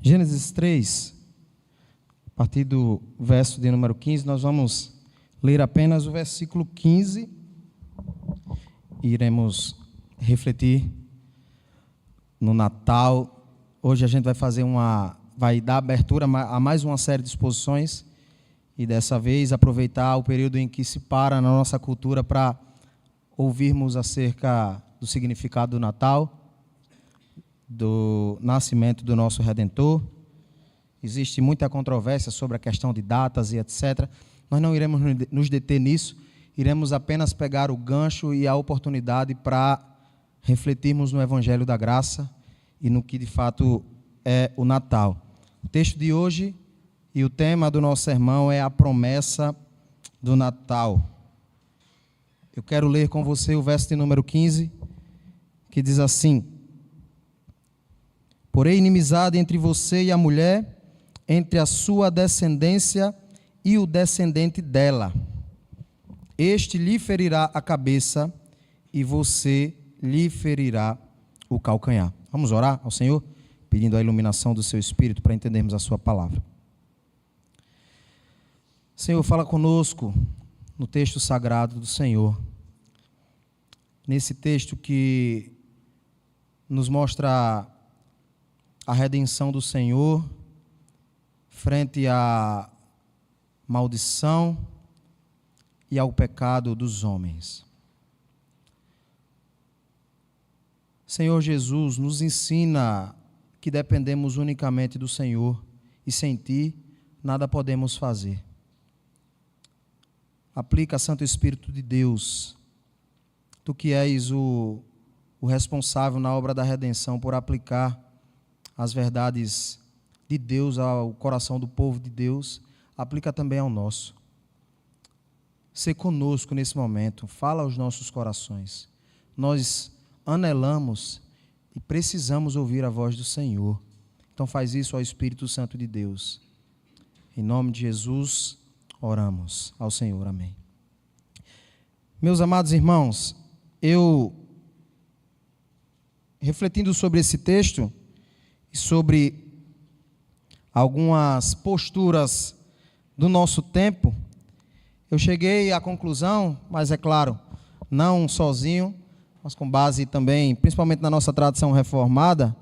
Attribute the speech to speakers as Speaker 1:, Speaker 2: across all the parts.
Speaker 1: Gênesis 3, a partir do verso de número 15, nós vamos ler apenas o versículo 15 e iremos refletir no Natal. Hoje a gente vai dar abertura a mais uma série de exposições e dessa vez aproveitar o período em que se para na nossa cultura para ouvirmos acerca do significado do Natal, do nascimento do nosso Redentor. Existe muita controvérsia sobre a questão de datas e etc. Nós não iremos nos deter nisso, iremos apenas pegar o gancho e a oportunidade para refletirmos no Evangelho da Graça e no que de fato é o Natal. O texto de hoje e o tema do nosso sermão é a promessa do Natal. Eu quero ler com você o verso de número 15, que diz assim: porém, inimizade entre você e a mulher, entre a sua descendência e o descendente dela. Este lhe ferirá a cabeça e você lhe ferirá o calcanhar. Vamos orar ao Senhor, pedindo a iluminação do seu Espírito para entendermos a sua palavra. Senhor, fala conosco no texto sagrado do Senhor. Nesse texto que nos mostra a redenção do Senhor frente à maldição e ao pecado dos homens. Senhor Jesus, nos ensina que dependemos unicamente do Senhor e sem Ti nada podemos fazer. Aplica, Santo Espírito de Deus, Tu que és o responsável na obra da redenção por aplicar as verdades de Deus ao coração do povo de Deus, aplica também ao nosso. Sê conosco nesse momento, fala aos nossos corações. Nós anelamos e precisamos ouvir a voz do Senhor. Então faz isso ao Espírito Santo de Deus. Em nome de Jesus, oramos ao Senhor. Amém. Meus amados irmãos, refletindo sobre esse texto e sobre algumas posturas do nosso tempo, eu cheguei à conclusão, mas é claro, não sozinho, mas com base também, principalmente na nossa tradição reformada,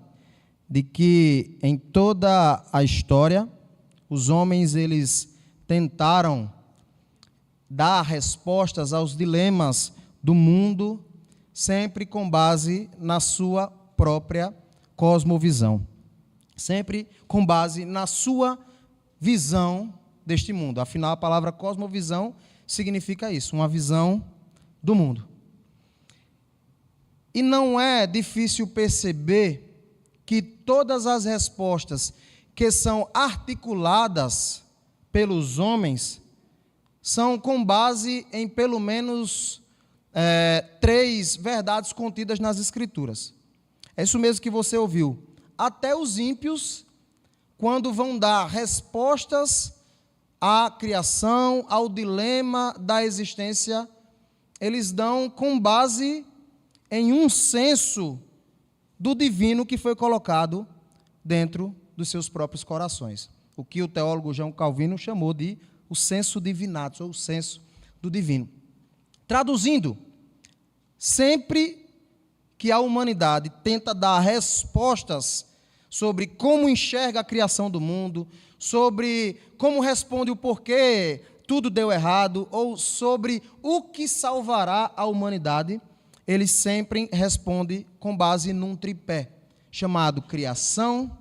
Speaker 1: de que em toda a história, os homens eles tentaram dar respostas aos dilemas do mundo, sempre com base na sua própria cosmovisão. Sempre com base na sua visão deste mundo. Afinal, a palavra cosmovisão significa isso, uma visão do mundo. E não é difícil perceber que todas as respostas que são articuladas pelos homens são com base em pelo menos 3 verdades contidas nas Escrituras. É isso mesmo que você ouviu. Até os ímpios, quando vão dar respostas à criação, ao dilema da existência, eles dão com base em um senso do divino que foi colocado dentro dos seus próprios corações. O que o teólogo João Calvino chamou de o senso divinatus, ou o senso do divino. Traduzindo, sempre que a humanidade tenta dar respostas sobre como enxerga a criação do mundo, sobre como responde o porquê tudo deu errado, ou sobre o que salvará a humanidade, eles sempre respondem com base num tripé, chamado criação,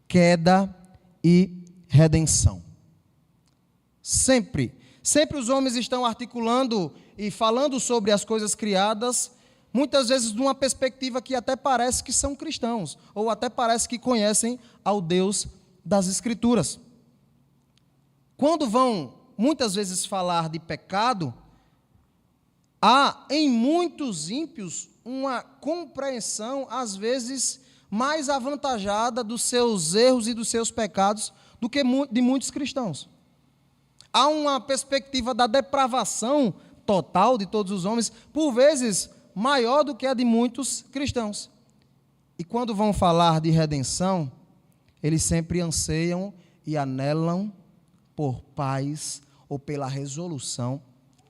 Speaker 1: queda e redenção. Sempre os homens estão articulando e falando sobre as coisas criadas, muitas vezes de uma perspectiva que até parece que são cristãos, ou até parece que conhecem ao Deus das Escrituras. Quando vão, muitas vezes, falar de pecado, há em muitos ímpios uma compreensão, às vezes, mais avantajada dos seus erros e dos seus pecados do que de muitos cristãos. Há uma perspectiva da depravação total de todos os homens, por vezes maior do que a de muitos cristãos. E quando vão falar de redenção, eles sempre anseiam e anelam por paz ou pela resolução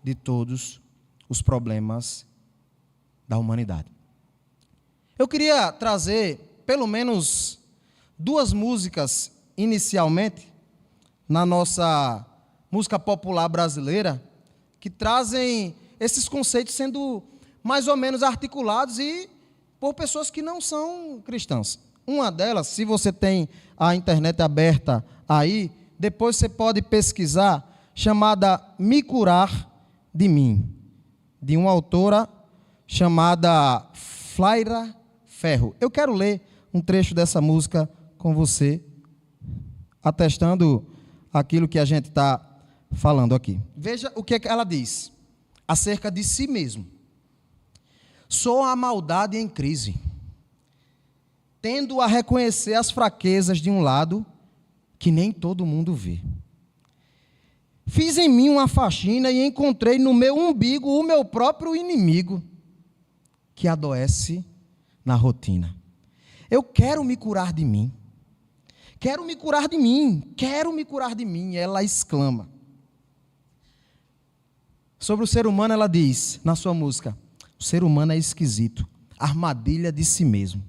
Speaker 1: de todos os problemas da humanidade. Eu queria trazer pelo menos 2 músicas inicialmente na nossa música popular brasileira que trazem esses conceitos sendo mais ou menos articulados e por pessoas que não são cristãs. Uma delas, se você tem a internet aberta aí, depois você pode pesquisar, chamada Me Curar de Mim, de uma autora chamada Flaira Ferro. Eu quero ler um trecho dessa música com você, atestando aquilo que a gente está falando aqui. Veja o que ela diz acerca de si mesmo. Sou a maldade em crise, tendo a reconhecer as fraquezas de um lado que nem todo mundo vê. Fiz em mim uma faxina e encontrei no meu umbigo o meu próprio inimigo, que adoece na rotina. Eu quero me curar de mim. Quero me curar de mim. Quero me curar de mim. Ela exclama. Sobre o ser humano, ela diz, na sua música, o ser humano é esquisito, armadilha de si mesmo.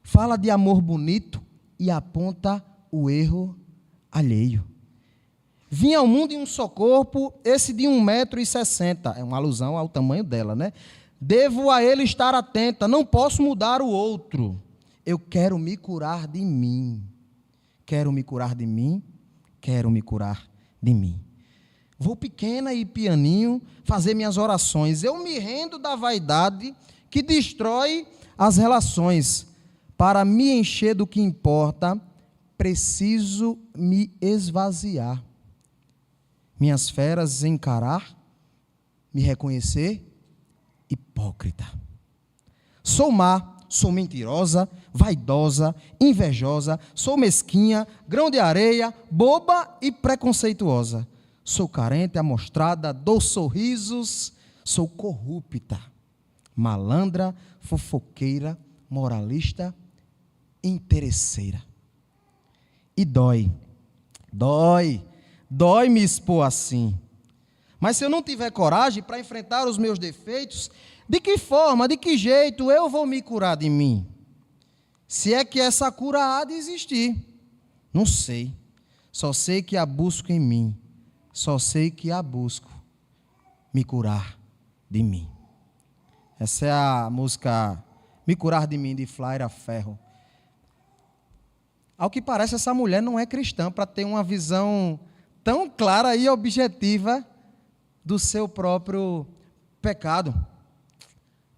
Speaker 1: Fala de amor bonito e aponta o erro alheio. Vim ao mundo em um só corpo, esse de 1,60 m. É uma alusão ao tamanho dela, né? Devo a ele estar atenta, não posso mudar o outro. Eu quero me curar de mim. Quero me curar de mim. Quero me curar de mim. Vou pequena e pianinho fazer minhas orações. Eu me rendo da vaidade que destrói as relações. Para me encher do que importa, preciso me esvaziar. Minhas feras encarar, me reconhecer, hipócrita. Sou má, sou mentirosa, vaidosa, invejosa, sou mesquinha, grão de areia, boba e preconceituosa. Sou carente, amostrada, dou sorrisos, sou corrupta, malandra, fofoqueira, moralista, interesseira. E dói me expor assim. Mas se eu não tiver coragem para enfrentar os meus defeitos, de que forma, de que jeito eu vou me curar de mim? Se é que essa cura há de existir. Não sei. Só sei que a busco em mim. Só sei que a busco me curar de mim. Essa é a música Me Curar de Mim, de Flaira Ferro. Ao que parece, essa mulher não é cristã para ter uma visão tão clara e objetiva do seu próprio pecado.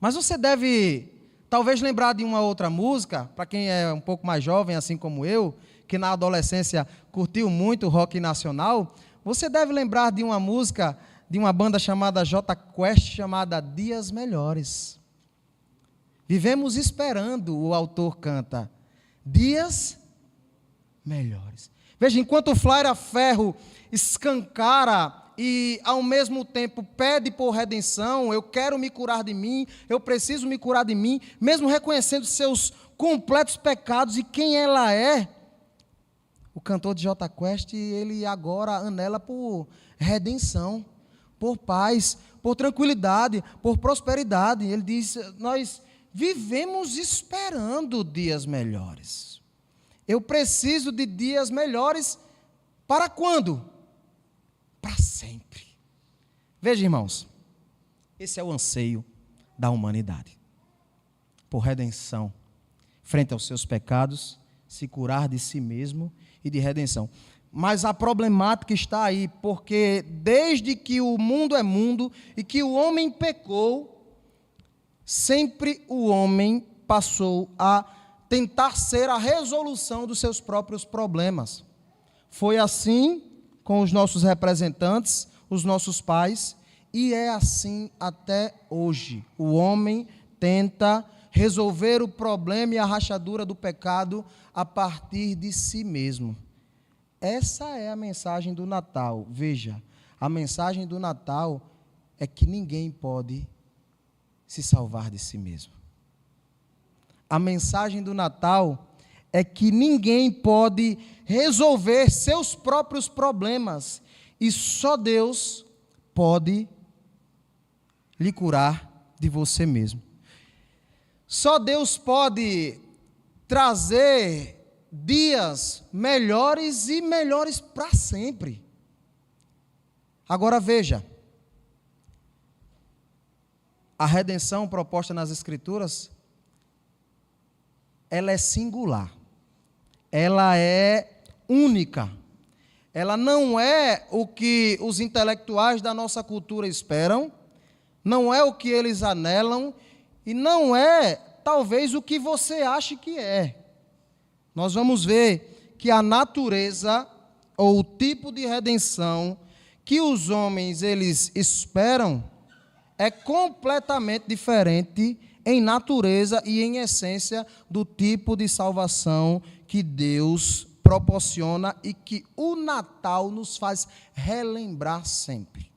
Speaker 1: Mas você deve, talvez, lembrar de uma outra música, para quem é um pouco mais jovem, assim como eu, que na adolescência curtiu muito rock nacional. Você deve lembrar de uma música de uma banda chamada Jota Quest, chamada Dias Melhores. Vivemos esperando, o autor canta, dias melhores. Veja, enquanto Flaira Ferro escancara e ao mesmo tempo pede por redenção, eu quero me curar de mim, eu preciso me curar de mim, mesmo reconhecendo seus completos pecados e quem ela é, o cantor de Jota Quest, ele agora anela por redenção, por paz, por tranquilidade, por prosperidade. Ele diz, nós vivemos esperando dias melhores. Eu preciso de dias melhores para quando? Para sempre. Veja, irmãos, esse é o anseio da humanidade. Por redenção, frente aos seus pecados, se curar de si mesmo e de redenção. Mas a problemática está aí, porque desde que o mundo é mundo e que o homem pecou, sempre o homem passou a tentar ser a resolução dos seus próprios problemas. Foi assim com os nossos representantes, os nossos pais, e é assim até hoje. O homem tenta resolver o problema e a rachadura do pecado a partir de si mesmo. Essa é a mensagem do Natal. Veja, a mensagem do Natal é que ninguém pode se salvar de si mesmo. A mensagem do Natal é que ninguém pode resolver seus próprios problemas e só Deus pode lhe curar de você mesmo. Só Deus pode trazer dias melhores e melhores para sempre. Agora veja, a redenção proposta nas Escrituras, ela é singular, ela é única, ela não é o que os intelectuais da nossa cultura esperam, não é o que eles anelam e não é, talvez, o que você acha que é. Nós vamos ver que a natureza ou o tipo de redenção que os homens eles esperam é completamente diferente em natureza e em essência do tipo de salvação que Deus proporciona e que o Natal nos faz relembrar sempre.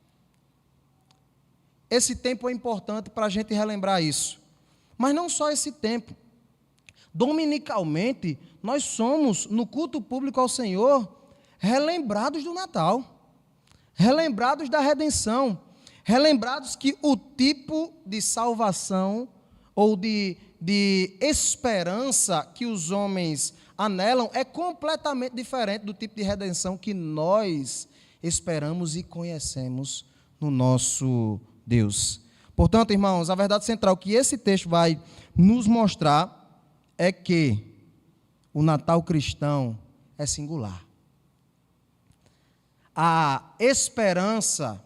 Speaker 1: Esse tempo é importante para a gente relembrar isso. Mas não só esse tempo. Dominicalmente, nós somos, no culto público ao Senhor, relembrados do Natal, relembrados da redenção, relembrados que o tipo de salvação ou de esperança que os homens anelam é completamente diferente do tipo de redenção que nós esperamos e conhecemos no nosso Deus. Portanto, irmãos, a verdade central que esse texto vai nos mostrar é que o Natal cristão é singular. A esperança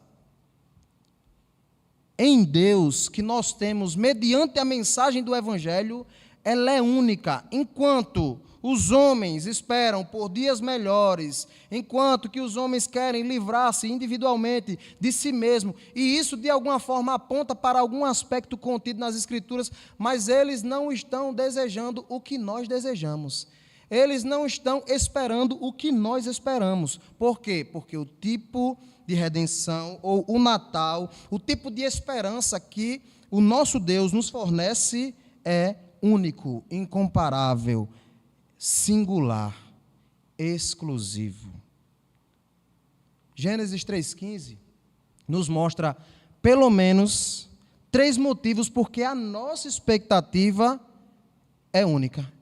Speaker 1: em Deus que nós temos mediante a mensagem do Evangelho, ela é única. Enquanto os homens esperam por dias melhores, enquanto que os homens querem livrar-se individualmente de si mesmo, e isso de alguma forma aponta para algum aspecto contido nas Escrituras, mas eles não estão desejando o que nós desejamos. Eles não estão esperando o que nós esperamos. Por quê? Porque o tipo de redenção, ou o Natal, o tipo de esperança que o nosso Deus nos fornece é único, incomparável, singular, exclusivo. Gênesis 3,15 nos mostra pelo menos 3 motivos porque a nossa expectativa é única.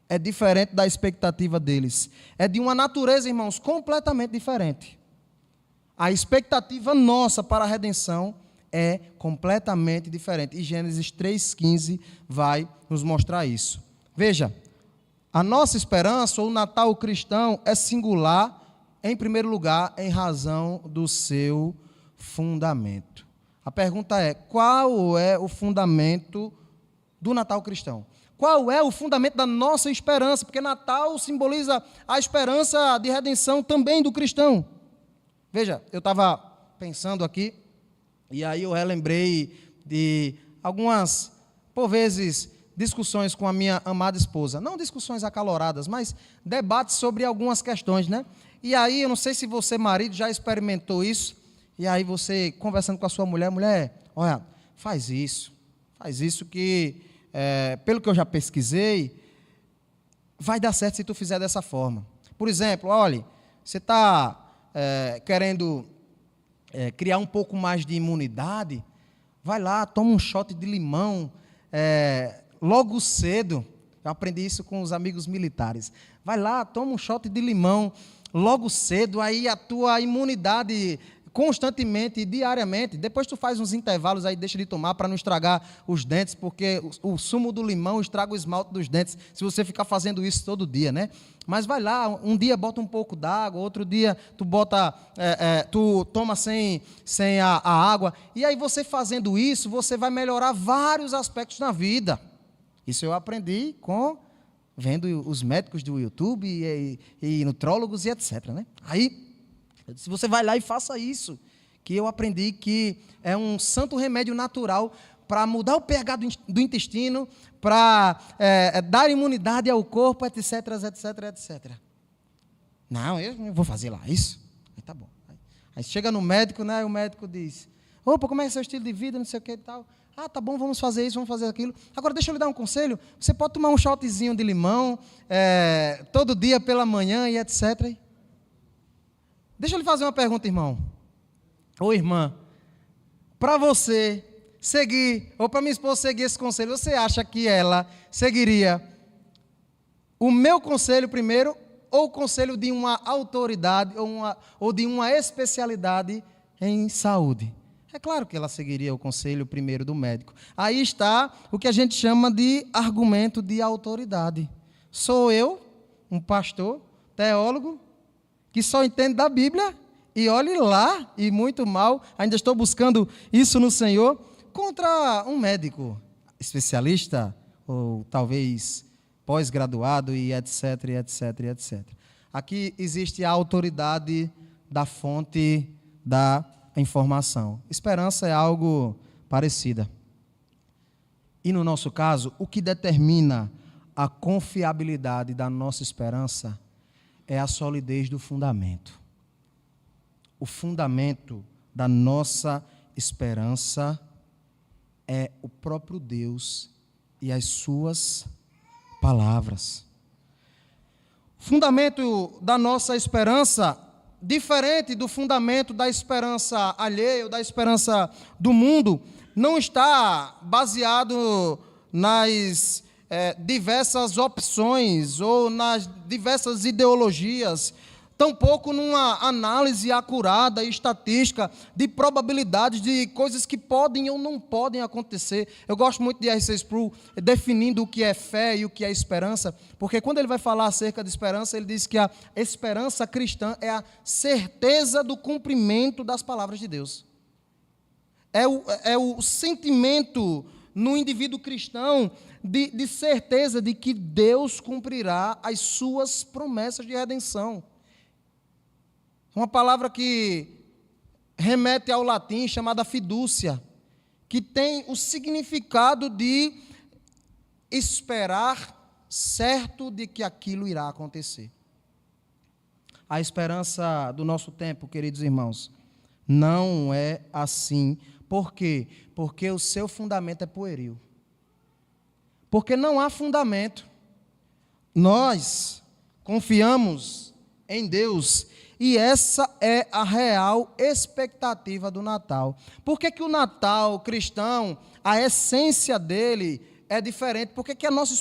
Speaker 1: É diferente da expectativa deles. É de uma natureza, irmãos, completamente diferente. A expectativa nossa para a redenção é completamente diferente. E Gênesis 3,15 vai nos mostrar isso. Veja, a nossa esperança, ou o Natal cristão, é singular, em primeiro lugar, em razão do seu fundamento. A pergunta é, qual é o fundamento do Natal cristão? Qual é o fundamento da nossa esperança? Porque Natal simboliza a esperança de redenção também do cristão. Veja, eu estava pensando aqui, e aí eu relembrei de algumas, por vezes, discussões com a minha amada esposa. Não discussões acaloradas, mas debates sobre algumas questões, né? E aí, eu não sei se você, marido, já experimentou isso, e aí você, conversando com a sua mulher, olha, faz isso que... pelo que eu já pesquisei, vai dar certo se tu fizer dessa forma. Por exemplo, olha, você está querendo criar um pouco mais de imunidade, vai lá, toma um shot de limão, logo cedo. Eu aprendi isso com os amigos militares. Vai lá, toma um shot de limão, logo cedo, aí a tua imunidade constantemente e diariamente. Depois tu faz uns intervalos aí, deixa de tomar para não estragar os dentes, porque o sumo do limão estraga o esmalte dos dentes, se você ficar fazendo isso todo dia, né? Mas vai lá, um dia bota um pouco d'água, outro dia tu bota, tu toma sem a água, e aí você fazendo isso, você vai melhorar vários aspectos na vida. Isso eu aprendi vendo os médicos do YouTube e nutrólogos e etc, né? Aí se você vai lá e faça isso, que eu aprendi que é um santo remédio natural para mudar o pH do intestino, para dar imunidade ao corpo, etc, etc, etc. Não, eu não vou fazer lá isso. Aí tá bom. Aí chega no médico, né? O médico diz, opa, como é seu estilo de vida, não sei o que e tal. Ah, tá bom, vamos fazer isso, vamos fazer aquilo. Agora, deixa eu lhe dar um conselho. Você pode tomar um shotzinho de limão todo dia pela manhã e etc. Deixa eu lhe fazer uma pergunta, irmão. Ou irmã. Para você seguir, ou para minha esposa seguir esse conselho, você acha que ela seguiria o meu conselho primeiro ou o conselho de uma autoridade ou de uma especialidade em saúde? É claro que ela seguiria o conselho primeiro do médico. Aí está o que a gente chama de argumento de autoridade. Sou eu, um pastor, teólogo, que só entende da Bíblia, e olhe lá, e muito mal, ainda estou buscando isso no Senhor, contra um médico especialista, ou talvez pós-graduado, e etc, e etc, e etc. Aqui existe a autoridade da fonte da informação. Esperança é algo parecida. E no nosso caso, o que determina a confiabilidade da nossa esperança é a solidez do fundamento. O fundamento da nossa esperança é o próprio Deus e as suas palavras. O fundamento da nossa esperança, diferente do fundamento da esperança alheia ou da esperança do mundo, não está baseado nas diversas opções ou nas diversas ideologias, tampouco numa análise acurada e estatística de probabilidades de coisas que podem ou não podem acontecer. Eu gosto muito de R.C. Sproul definindo o que é fé e o que é esperança, porque quando ele vai falar acerca de esperança, ele diz que a esperança cristã é a certeza do cumprimento das palavras de Deus. É o sentimento no indivíduo cristão de certeza de que Deus cumprirá as suas promessas de redenção. Uma palavra que remete ao latim, chamada fidúcia, que tem o significado de esperar certo de que aquilo irá acontecer. A esperança do nosso tempo, queridos irmãos, não é assim. Por quê? Porque o seu fundamento é pueril. Porque não há fundamento. Nós confiamos em Deus e essa é a real expectativa do Natal. Por que o Natal cristão, a essência dele é diferente? Por que a nossa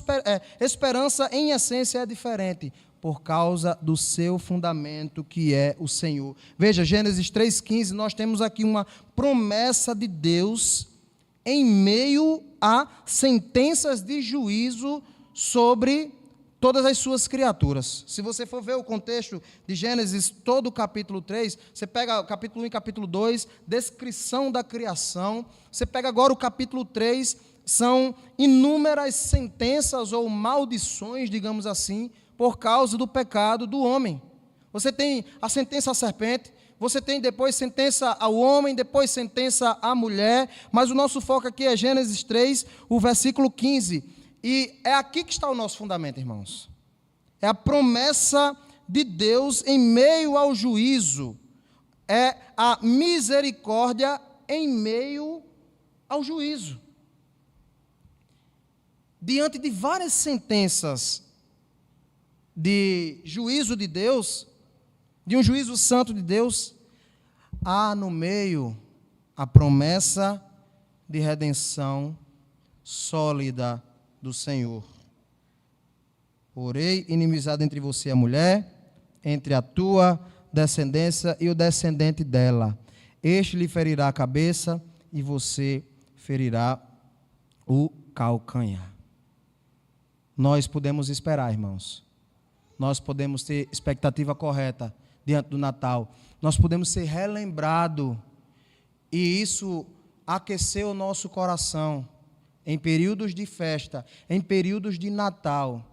Speaker 1: esperança em essência é diferente? Por causa do seu fundamento, que é o Senhor. Veja, Gênesis 3,15, nós temos aqui uma promessa de Deus em meio a sentenças de juízo sobre todas as suas criaturas. Se você for ver o contexto de Gênesis, todo o capítulo 3, você pega o capítulo 1 e capítulo 2, descrição da criação, você pega agora o capítulo 3, são inúmeras sentenças ou maldições, digamos assim, por causa do pecado do homem. Você tem a sentença à serpente, você tem depois sentença ao homem, depois sentença à mulher, mas o nosso foco aqui é Gênesis 3, o versículo 15. E é aqui que está o nosso fundamento, irmãos. É a promessa de Deus em meio ao juízo. É a misericórdia em meio ao juízo. Diante de várias sentenças de juízo de Deus, de um juízo santo de Deus, há no meio a promessa de redenção sólida do Senhor. Porém, inimizade entre você e a mulher, entre a tua descendência e o descendente dela. Este lhe ferirá a cabeça e você ferirá o calcanhar. Nós podemos esperar, irmãos. Nós podemos ter expectativa correta diante do Natal. Nós podemos ser relembrados e isso aqueceu o nosso coração em períodos de festa, em períodos de Natal,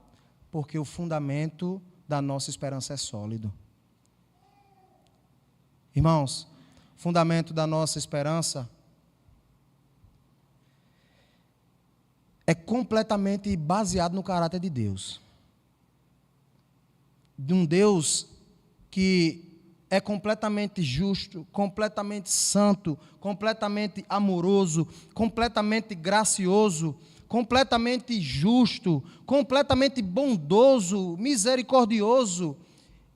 Speaker 1: porque o fundamento da nossa esperança é sólido. Irmãos, o fundamento da nossa esperança é completamente baseado no caráter de um Deus que é completamente justo, completamente santo, completamente amoroso, completamente gracioso, completamente justo, completamente bondoso, misericordioso,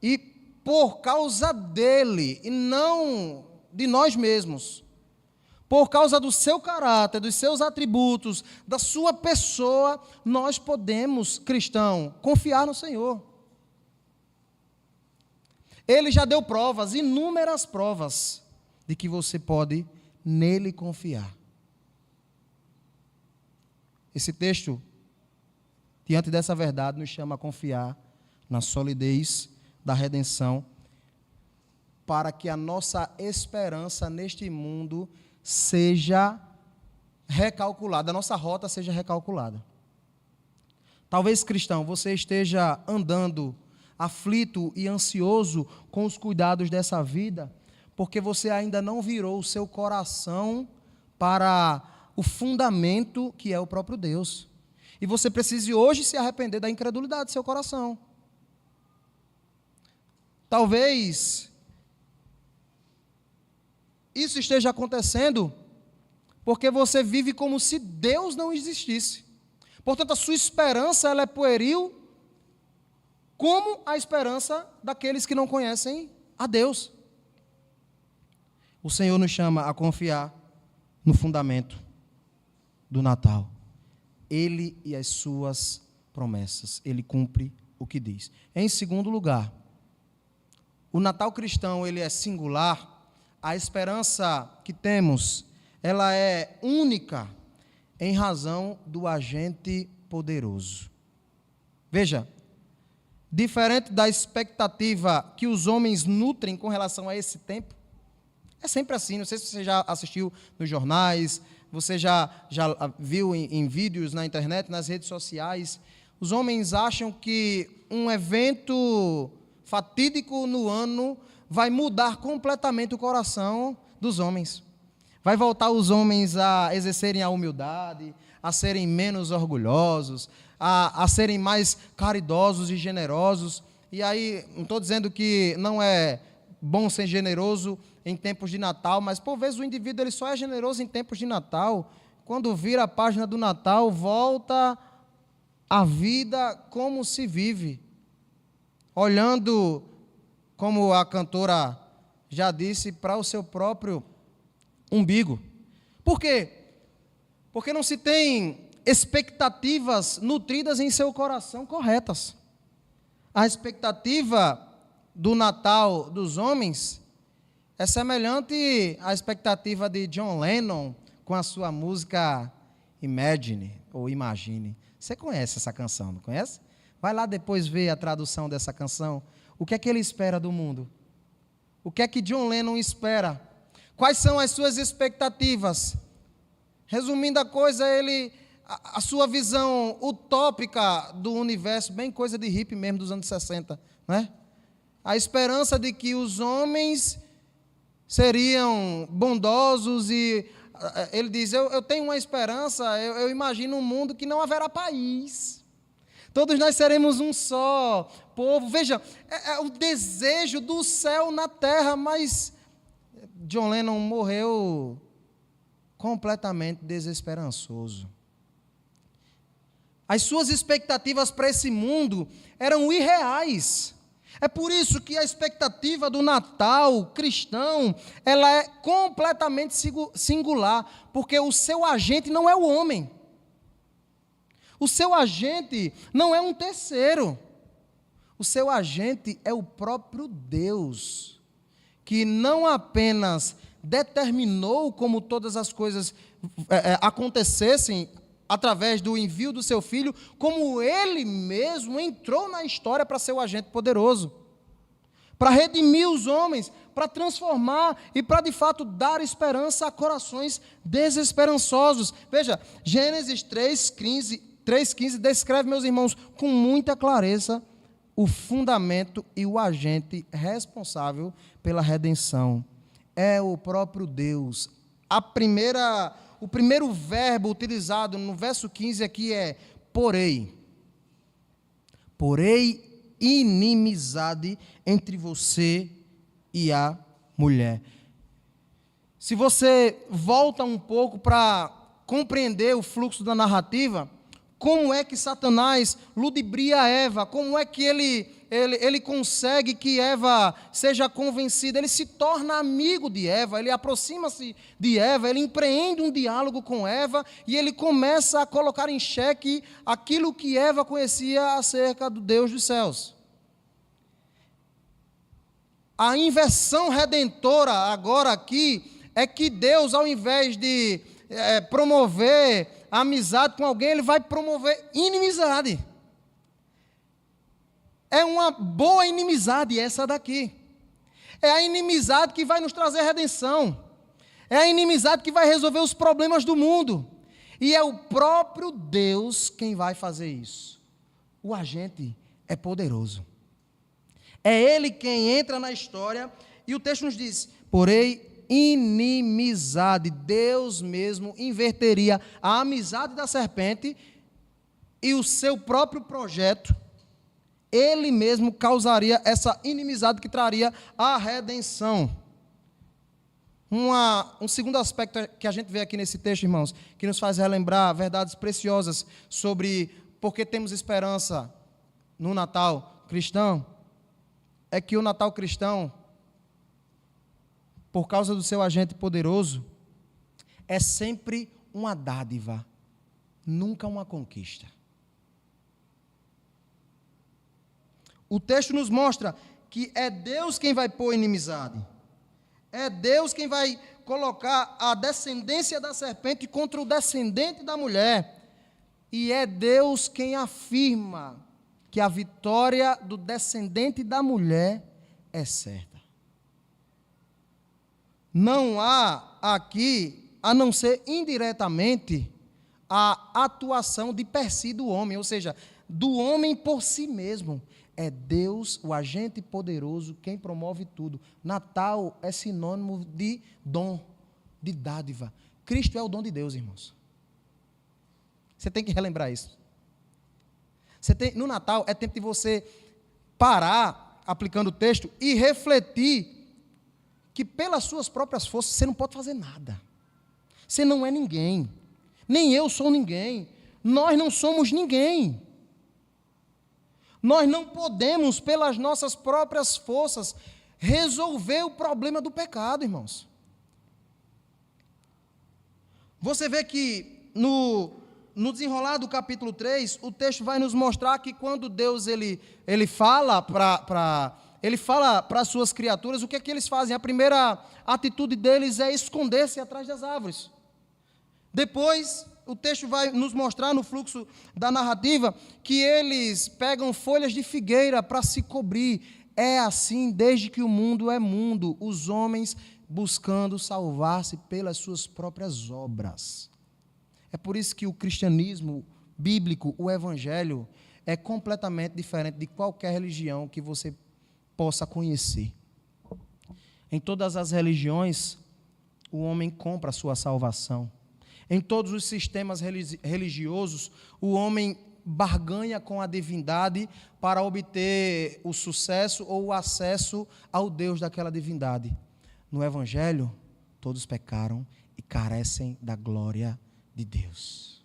Speaker 1: e por causa dele, e não de nós mesmos, por causa do seu caráter, dos seus atributos, da sua pessoa, nós podemos, cristão, confiar no Senhor. Ele já deu provas, inúmeras provas, de que você pode nele confiar. Esse texto, diante dessa verdade, nos chama a confiar na solidez da redenção, para que a nossa esperança neste mundo seja recalculada, a nossa rota seja recalculada. Talvez, cristão, você esteja andando aflito e ansioso com os cuidados dessa vida, porque você ainda não virou o seu coração para o fundamento que é o próprio Deus. E você precisa hoje se arrepender da incredulidade do seu coração. Talvez isso esteja acontecendo porque você vive como se Deus não existisse. Portanto, a sua esperança ela é pueril, como a esperança daqueles que não conhecem a Deus. O Senhor nos chama a confiar no fundamento do Natal. Ele e as suas promessas. Ele cumpre o que diz. Em segundo lugar, o Natal cristão ele é singular. A esperança que temos, ela é única em razão do agente poderoso. Veja, diferente da expectativa que os homens nutrem com relação a esse tempo, é sempre assim. Não sei se você já assistiu nos jornais, você já viu em vídeos na internet, nas redes sociais. Os homens acham que um evento fatídico no ano vai mudar completamente o coração dos homens. Vai voltar os homens a exercerem a humildade, a serem menos orgulhosos, a serem mais caridosos e generosos. E aí, não estou dizendo que não é bom ser generoso em tempos de Natal, mas por vezes o indivíduo ele só é generoso em tempos de Natal. Quando vira a página do Natal, volta a vida como se vive, olhando, como a cantora já disse, para o seu próprio umbigo. Por quê? Porque não se tem expectativas nutridas em seu coração corretas. A expectativa do Natal dos homens é semelhante à expectativa de John Lennon com a sua música Imagine, ou Imagine. Você conhece essa canção, não conhece? Vai lá depois ver a tradução dessa canção. O que é que ele espera do mundo? O que é que John Lennon espera? Quais são as suas expectativas? Resumindo a coisa, a sua visão utópica do universo, bem coisa de hippie mesmo dos anos 60, né? A esperança de que os homens seriam bondosos e ele diz, eu tenho uma esperança, eu imagino um mundo que não haverá país. Todos nós seremos um só povo. Veja, é o desejo do céu na terra, mas John Lennon morreu completamente desesperançoso. As suas expectativas para esse mundo eram irreais. É por isso que a expectativa do Natal cristão, ela é completamente singular, porque o seu agente não é o homem. O seu agente não é um terceiro. O seu agente é o próprio Deus, que não apenas determinou como todas as coisas acontecessem através do envio do seu filho, como ele mesmo entrou na história para ser o agente poderoso, para redimir os homens, para transformar e para de fato dar esperança a corações desesperançosos. Veja, Gênesis 3,15 descreve, meus irmãos, com muita clareza o fundamento e o agente responsável pela redenção. É o próprio Deus. O primeiro verbo utilizado no verso 15 aqui é porém. Porém, inimizade entre você e a mulher. Se você volta um pouco para compreender o fluxo da narrativa, como é que Satanás ludibria Eva, como é que ele consegue que Eva seja convencida, ele se torna amigo de Eva, ele aproxima-se de Eva, ele empreende um diálogo com Eva e ele começa a colocar em xeque aquilo que Eva conhecia acerca do Deus dos céus. A inversão redentora agora aqui é que Deus, ao invés de promover amizade com alguém, ele vai promover inimizade. É uma boa inimizade essa daqui. É a inimizade que vai nos trazer redenção. É a inimizade que vai resolver os problemas do mundo. E é o próprio Deus quem vai fazer isso. O agente é poderoso. É ele quem entra na história e o texto nos diz: porém, inimizade. Deus mesmo inverteria a amizade da serpente e o seu próprio projeto. Ele mesmo causaria essa inimizade que traria a redenção. Um segundo aspecto que a gente vê aqui nesse texto, irmãos, que nos faz relembrar verdades preciosas sobre por que temos esperança no Natal cristão, é que o Natal cristão, por causa do seu agente poderoso, é sempre uma dádiva, nunca uma conquista. O texto nos mostra que é Deus quem vai pôr inimizade. É Deus quem vai colocar a descendência da serpente contra o descendente da mulher. E é Deus quem afirma que a vitória do descendente da mulher é certa. Não há aqui, a não ser indiretamente, a atuação de per si do homem, ou seja, do homem por si mesmo. É Deus, o agente poderoso, quem promove tudo. Natal é sinônimo de dom, de dádiva. Cristo é o dom de Deus, irmãos. Você tem que relembrar isso. No Natal é tempo de você parar, aplicando o texto, e refletir que pelas suas próprias forças você não pode fazer nada. Você não é ninguém. Nem eu sou ninguém. Nós não somos ninguém. Nós não podemos, pelas nossas próprias forças, resolver o problema do pecado, irmãos. Você vê que no desenrolar do capítulo 3, o texto vai nos mostrar que quando Deus ele fala para as suas criaturas, o que é que eles fazem? A primeira atitude deles é esconder-se atrás das árvores. Depois, o texto vai nos mostrar no fluxo da narrativa que eles pegam folhas de figueira para se cobrir. É assim desde que o mundo é mundo, os homens buscando salvar-se pelas suas próprias obras. É por isso que o cristianismo bíblico, o evangelho, é completamente diferente de qualquer religião que você possa conhecer. Em todas as religiões, o homem compra a sua salvação. Em todos os sistemas religiosos, o homem barganha com a divindade para obter o sucesso ou o acesso ao Deus daquela divindade. No Evangelho, todos pecaram e carecem da glória de Deus.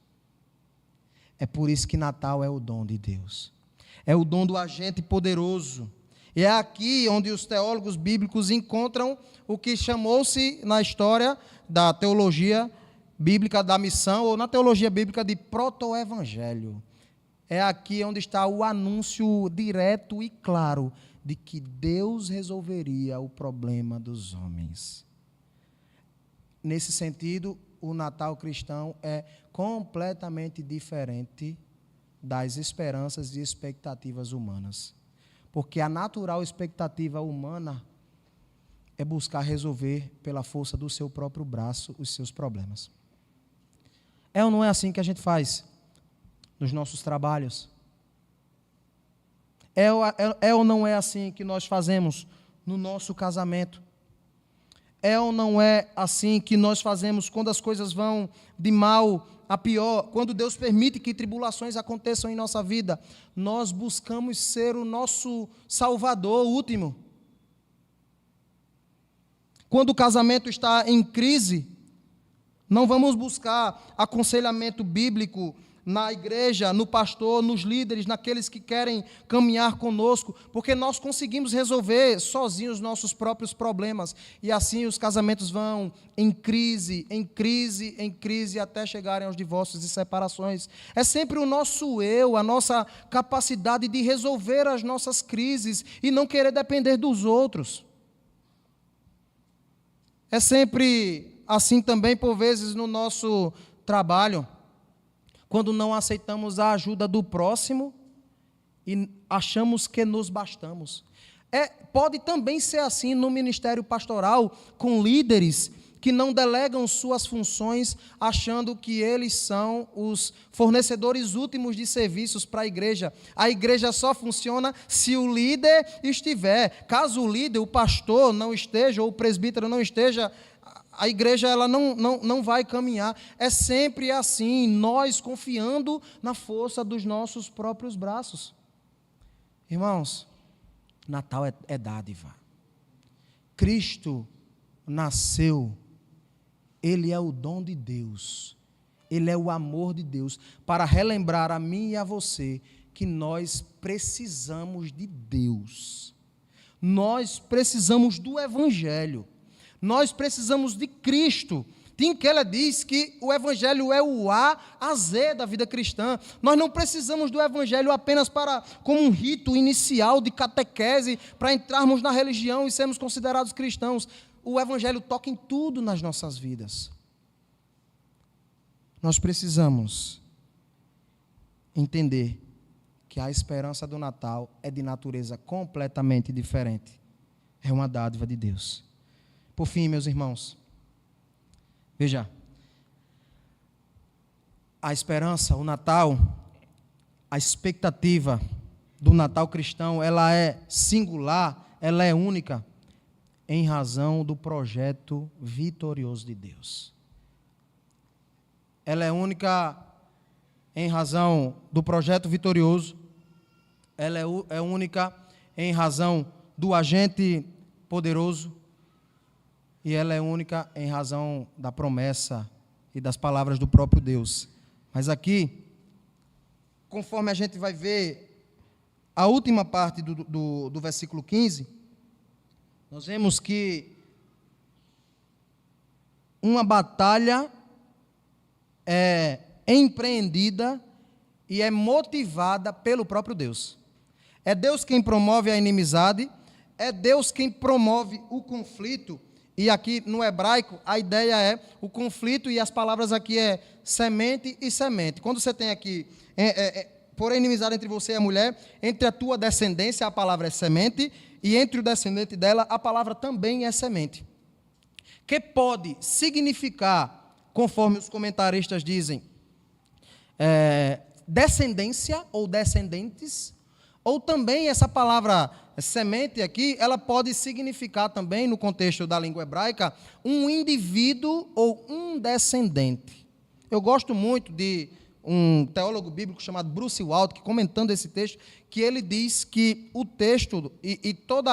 Speaker 1: É por isso que Natal é o dom de Deus. É o dom do agente poderoso. E é aqui onde os teólogos bíblicos encontram o que chamou-se na história da teologia bíblica da missão, ou na teologia bíblica de proto-evangelho. É aqui onde está o anúncio direto e claro de que Deus resolveria o problema dos homens. Nesse sentido, o Natal cristão é completamente diferente das esperanças e expectativas humanas. Porque a natural expectativa humana é buscar resolver pela força do seu próprio braço os seus problemas. É ou não é assim que a gente faz nos nossos trabalhos? É ou não é assim que nós fazemos no nosso casamento? É ou não é assim que nós fazemos quando as coisas vão de mal a pior? Quando Deus permite que tribulações aconteçam em nossa vida, nós buscamos ser o nosso Salvador último. quando o casamento está em crise, não vamos buscar aconselhamento bíblico na igreja, no pastor, nos líderes, naqueles que querem caminhar conosco, porque nós conseguimos resolver sozinhos os nossos próprios problemas, e assim os casamentos vão em crise, em crise, em crise, até chegarem aos divórcios e separações. É sempre o nosso eu, a nossa capacidade de resolver as nossas crises e não querer depender dos outros. É sempre assim também, por vezes, no nosso trabalho, quando não aceitamos a ajuda do próximo e achamos que nos bastamos. Pode também ser assim no ministério pastoral, com líderes que não delegam suas funções, achando que eles são os fornecedores últimos de serviços para a igreja. A igreja só funciona se o líder estiver. Caso o líder, o pastor não esteja, ou o presbítero não esteja, a igreja ela não vai caminhar. É sempre assim, nós confiando na força dos nossos próprios braços. Irmãos, Natal é dádiva. Cristo nasceu, Ele é o dom de Deus, Ele é o amor de Deus, para relembrar a mim e a você que nós precisamos de Deus. Nós precisamos do Evangelho. Nós precisamos de Cristo. Tim Keller diz que o Evangelho é o A a Z da vida cristã. Nós não precisamos do Evangelho apenas como um rito inicial de catequese, para entrarmos na religião e sermos considerados cristãos. O Evangelho toca em tudo nas nossas vidas. Nós precisamos entender que a esperança do Natal é de natureza completamente diferente. É uma dádiva de Deus. Por fim, meus irmãos, veja, a esperança, o Natal, a expectativa do Natal cristão, ela é singular, ela é única, em razão do projeto vitorioso de Deus. Ela é única em razão do projeto vitorioso, ela é única em razão do agente poderoso, e ela é única em razão da promessa e das palavras do próprio Deus. Mas aqui, conforme a gente vai ver a última parte do versículo 15, nós vemos que uma batalha é empreendida e é motivada pelo próprio Deus. É Deus quem promove a inimizade, é Deus quem promove o conflito. E aqui no hebraico a ideia é o conflito, e as palavras aqui é semente e semente. Quando você tem aqui, por inimizade entre você e a mulher, entre a tua descendência a palavra é semente, e entre o descendente dela a palavra também é semente. Que pode significar, conforme os comentaristas dizem, descendência ou descendentes, ou também essa palavra semente aqui, ela pode significar também, no contexto da língua hebraica, um indivíduo ou um descendente. Eu gosto muito de um teólogo bíblico chamado Bruce Waltke, comentando esse texto, que ele diz que o texto e todo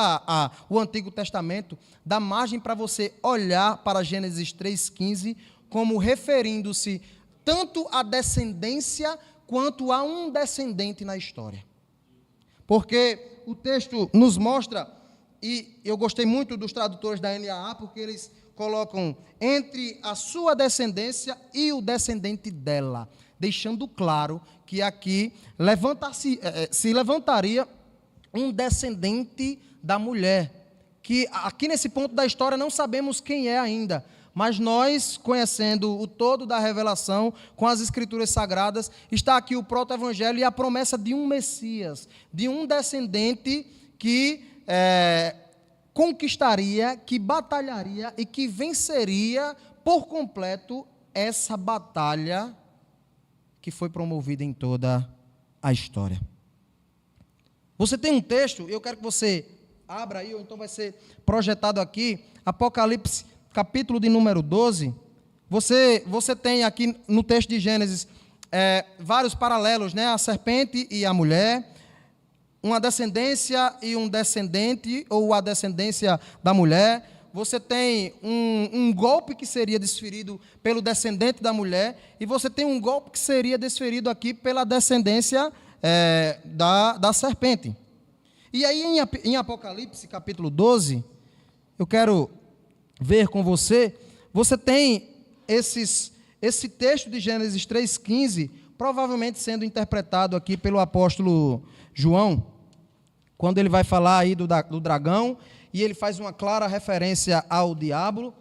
Speaker 1: o Antigo Testamento dá margem para você olhar para Gênesis 3,15 como referindo-se tanto à descendência quanto a um descendente na história. Porque o texto nos mostra, e eu gostei muito dos tradutores da NAA, porque eles colocam entre a sua descendência e o descendente dela, deixando claro que aqui se levantaria um descendente da mulher, que aqui nesse ponto da história não sabemos quem é ainda, mas nós, conhecendo o todo da revelação, com as escrituras sagradas, está aqui o proto-evangelho e a promessa de um Messias, de um descendente que conquistaria, que batalharia e que venceria por completo essa batalha que foi promovida em toda a história. Você tem um texto, eu quero que você abra aí, ou então vai ser projetado aqui, Apocalipse, capítulo de número 12, você tem aqui no texto de Gênesis vários paralelos, né? A serpente e a mulher, uma descendência e um descendente, ou a descendência da mulher, você tem um golpe que seria desferido pelo descendente da mulher, e você tem um golpe que seria desferido aqui pela descendência da serpente. E aí em Apocalipse capítulo 12, eu quero ver com você, você tem esse texto de Gênesis 3,15, provavelmente sendo interpretado aqui pelo apóstolo João, quando ele vai falar aí do dragão, e ele faz uma clara referência ao diabo,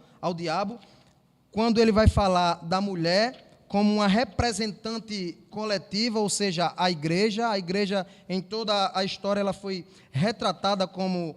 Speaker 1: quando ele vai falar da mulher como uma representante coletiva, ou seja, a igreja em toda a história ela foi retratada como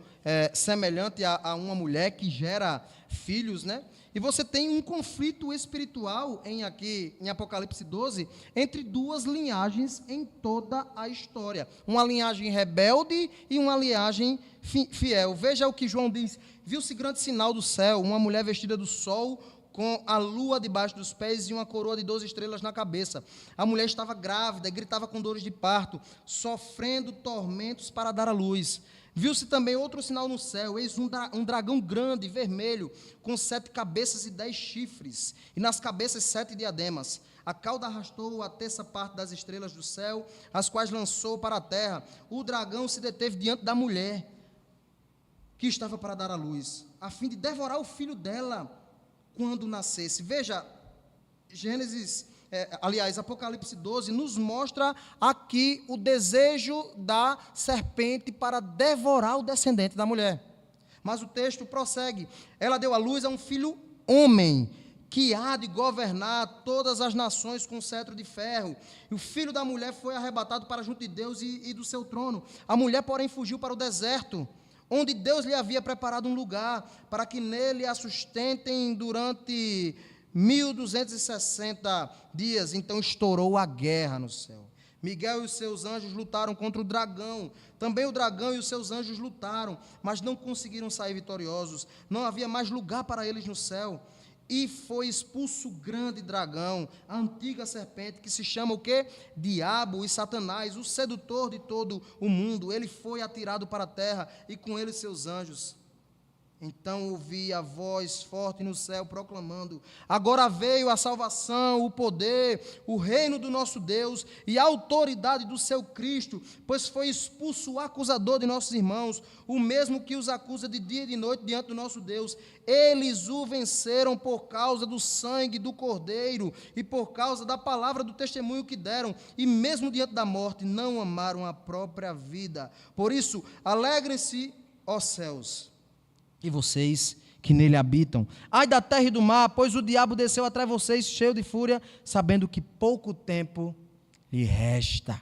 Speaker 1: semelhante a uma mulher que gera filhos, né? E você tem um conflito espiritual em Apocalipse 12 entre duas linhagens em toda a história. Uma linhagem rebelde e uma linhagem fiel. Veja o que João diz: viu-se grande sinal do céu, uma mulher vestida do sol, com a lua debaixo dos pés e uma coroa de 12 estrelas na cabeça. A mulher estava grávida e gritava com dores de parto, sofrendo tormentos para dar à luz. Viu-se também outro sinal no céu, eis um dragão grande, vermelho, com 7 cabeças e 10 chifres, e nas cabeças 7 diademas. A cauda arrastou a terça parte das estrelas do céu, as quais lançou para a terra. O dragão se deteve diante da mulher, que estava para dar à luz, a fim de devorar o filho dela quando nascesse. Veja, Apocalipse 12 nos mostra aqui o desejo da serpente para devorar o descendente da mulher. Mas o texto prossegue: ela deu à luz a um filho homem, que há de governar todas as nações com cetro de ferro. E o filho da mulher foi arrebatado para junto de Deus e do seu trono. A mulher, porém, fugiu para o deserto, onde Deus lhe havia preparado um lugar, para que nele a sustentem durante 1260 dias. Então estourou a guerra no céu. Miguel e os seus anjos lutaram contra o dragão. Também o dragão e os seus anjos lutaram, mas não conseguiram sair vitoriosos. Não havia mais lugar para eles no céu. E foi expulso o grande dragão, a antiga serpente, que se chama o quê? Diabo e Satanás, o sedutor de todo o mundo. Ele foi atirado para a terra, e com ele seus anjos. Então ouvi a voz forte no céu proclamando: agora veio a salvação, o poder, o reino do nosso Deus e a autoridade do seu Cristo, pois foi expulso o acusador de nossos irmãos, o mesmo que os acusa de dia e de noite diante do nosso Deus. Eles o venceram por causa do sangue do Cordeiro e por causa da palavra do testemunho que deram, e mesmo diante da morte não amaram a própria vida. Por isso, alegrem-se, ó céus, e vocês que nele habitam. Ai da terra e do mar, pois o diabo desceu atrás de vocês, cheio de fúria, sabendo que pouco tempo lhe resta.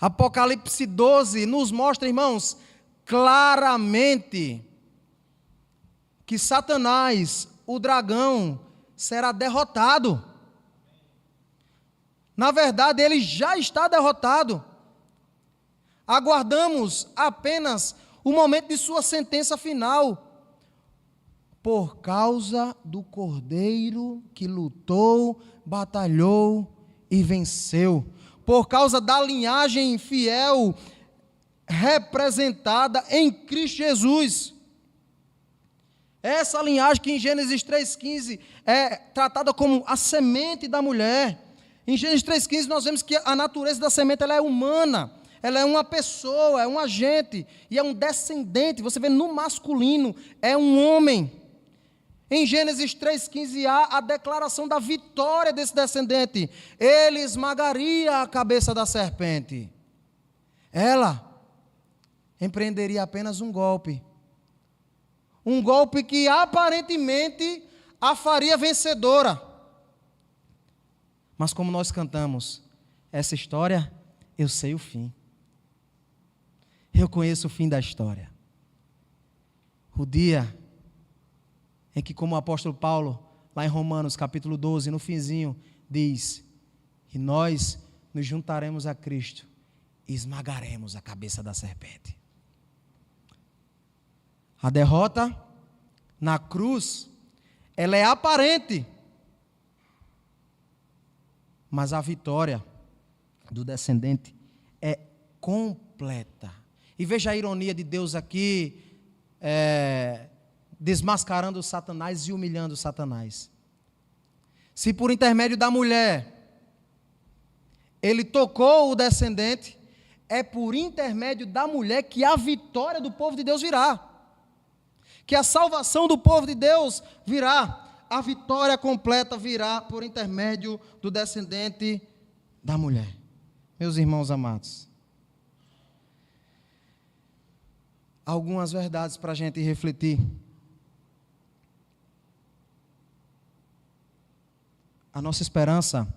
Speaker 1: Apocalipse 12 nos mostra, irmãos, claramente que Satanás, o dragão, será derrotado. Na verdade, ele já está derrotado. Aguardamos apenas o momento de sua sentença final, por causa do Cordeiro que lutou, batalhou e venceu, por causa da linhagem fiel representada em Cristo Jesus. Essa linhagem que em Gênesis 3,15 é tratada como a semente da mulher. Em Gênesis 3,15 nós vemos que a natureza da semente ela é humana. Ela é uma pessoa, é um agente, e é um descendente. Você vê no masculino, é um homem. Em Gênesis 3,15 há a declaração da vitória desse descendente. Ele esmagaria a cabeça da serpente. Ela empreenderia apenas um golpe. Um golpe que aparentemente a faria vencedora. Mas como nós cantamos, essa história, eu sei o fim. Eu conheço o fim da história. O dia em que, como o apóstolo Paulo, lá em Romanos capítulo 12, no finzinho, diz: e nós nos juntaremos a Cristo e esmagaremos a cabeça da serpente. A derrota na cruz, ela é aparente, mas a vitória do descendente é completa. E veja a ironia de Deus aqui, desmascarando Satanás e humilhando Satanás. Se por intermédio da mulher ele tocou o descendente, é por intermédio da mulher que a vitória do povo de Deus virá. Que a salvação do povo de Deus virá. A vitória completa virá por intermédio do descendente da mulher. Meus irmãos amados, algumas verdades para a gente refletir. A nossa esperança,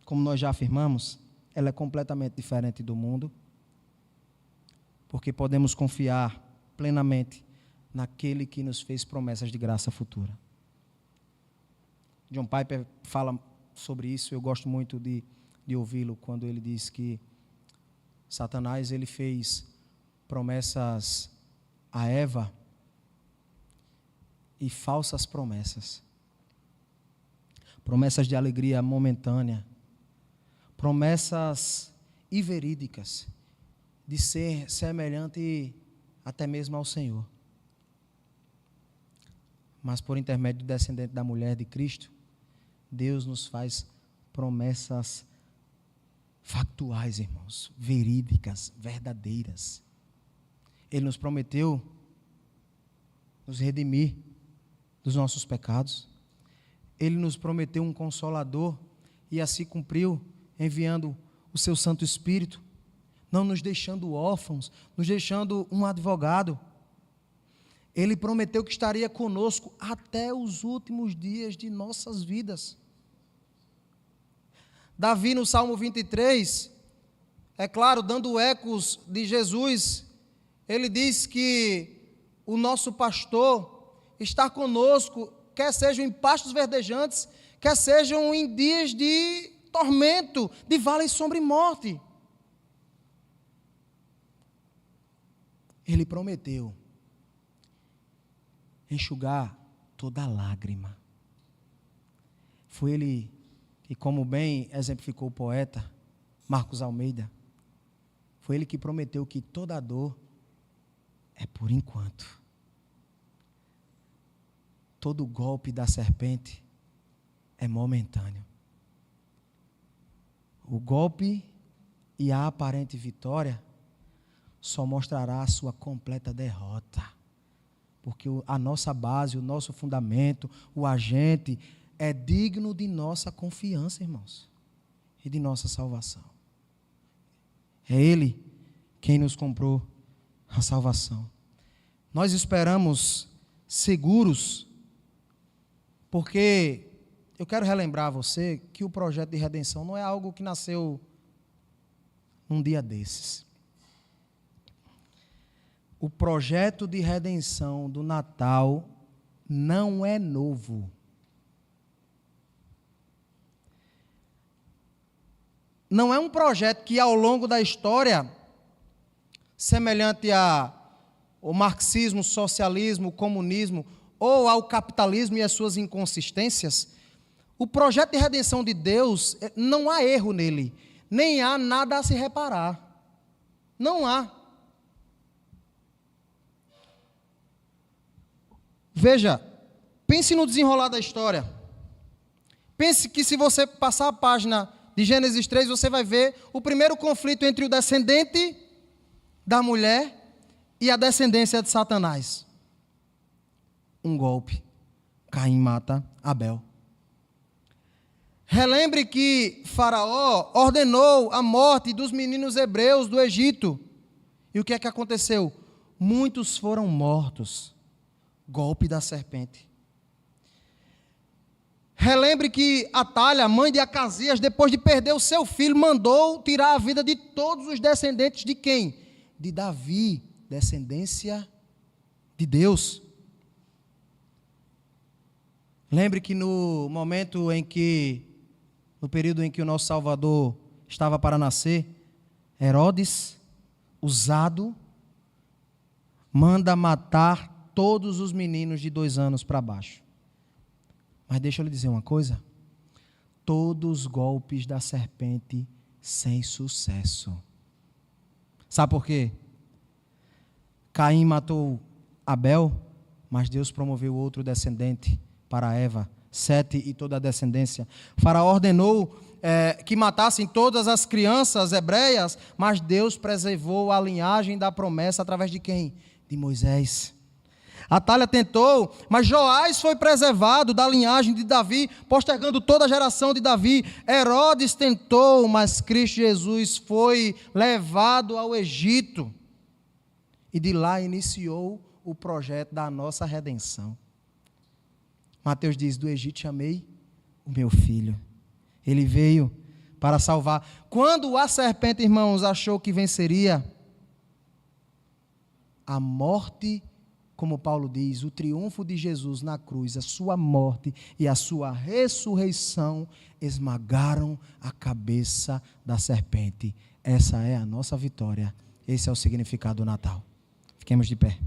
Speaker 1: como nós já afirmamos, ela é completamente diferente do mundo, porque podemos confiar plenamente naquele que nos fez promessas de graça futura. John Piper fala sobre isso, eu gosto muito de ouvi-lo, quando ele diz que Satanás ele fez promessas a Eva e falsas promessas. Promessas de alegria momentânea, promessas inverídicas de ser semelhante até mesmo ao Senhor. Mas por intermédio do descendente da mulher de Cristo, Deus nos faz promessas factuais, irmãos, verídicas, verdadeiras. Ele nos prometeu nos redimir dos nossos pecados. Ele nos prometeu um consolador e assim cumpriu, enviando o seu Santo Espírito, não nos deixando órfãos, nos deixando um advogado. Ele prometeu que estaria conosco até os últimos dias de nossas vidas. Davi, no Salmo 23, é claro, dando ecos de Jesus, ele diz que o nosso pastor está conosco, quer sejam em pastos verdejantes, quer sejam em dias de tormento, de vale e sombra e morte. Ele prometeu enxugar toda lágrima. Foi ele que, como bem exemplificou o poeta Marcos Almeida, foi ele que prometeu que toda dor é por enquanto. Todo golpe da serpente é momentâneo. O golpe e a aparente vitória só mostrará a sua completa derrota. Porque a nossa base, o nosso fundamento, o agente é digno de nossa confiança, irmãos, e de nossa salvação. É Ele quem nos comprou a salvação. Nós esperamos seguros, porque eu quero relembrar a você que o projeto de redenção não é algo que nasceu num dia desses. O projeto de redenção do Natal não é novo. Não é um projeto que ao longo da história, semelhante ao marxismo, socialismo, comunismo, ou ao capitalismo e as suas inconsistências, o projeto de redenção de Deus, não há erro nele, nem há nada a se reparar. Não há. Veja, pense no desenrolar da história. Pense que se você passar a página de Gênesis 3, você vai ver o primeiro conflito entre o descendente da mulher e a descendência de Satanás. Um golpe. Caim mata Abel. Relembre que Faraó ordenou a morte dos meninos hebreus do Egito. E o que é que aconteceu? Muitos foram mortos. Golpe da serpente. Relembre que Atalha, mãe de Acasias, depois de perder o seu filho, mandou tirar a vida de todos os descendentes de quem? De Davi, descendência de Deus. Lembre que no período em que o nosso Salvador estava para nascer, Herodes, usado, manda matar todos os meninos de 2 anos para baixo. Mas deixa eu lhe dizer uma coisa. Todos os golpes da serpente sem sucesso. Sabe por quê? Caim matou Abel, mas Deus promoveu outro descendente para Eva, Sete e toda a descendência. O faraó ordenou que matassem todas as crianças hebreias, mas Deus preservou a linhagem da promessa através de quem? De Moisés. Atalha tentou, mas Joás foi preservado da linhagem de Davi, postergando toda a geração de Davi. Herodes tentou, mas Cristo Jesus foi levado ao Egito. E de lá iniciou o projeto da nossa redenção. Mateus diz, do Egito chamei o meu filho. Ele veio para salvar. Quando a serpente, irmãos, achou que venceria a morte, como Paulo diz, o triunfo de Jesus na cruz, a sua morte e a sua ressurreição esmagaram a cabeça da serpente. Essa é a nossa vitória. Esse é o significado do Natal. Fiquemos de pé.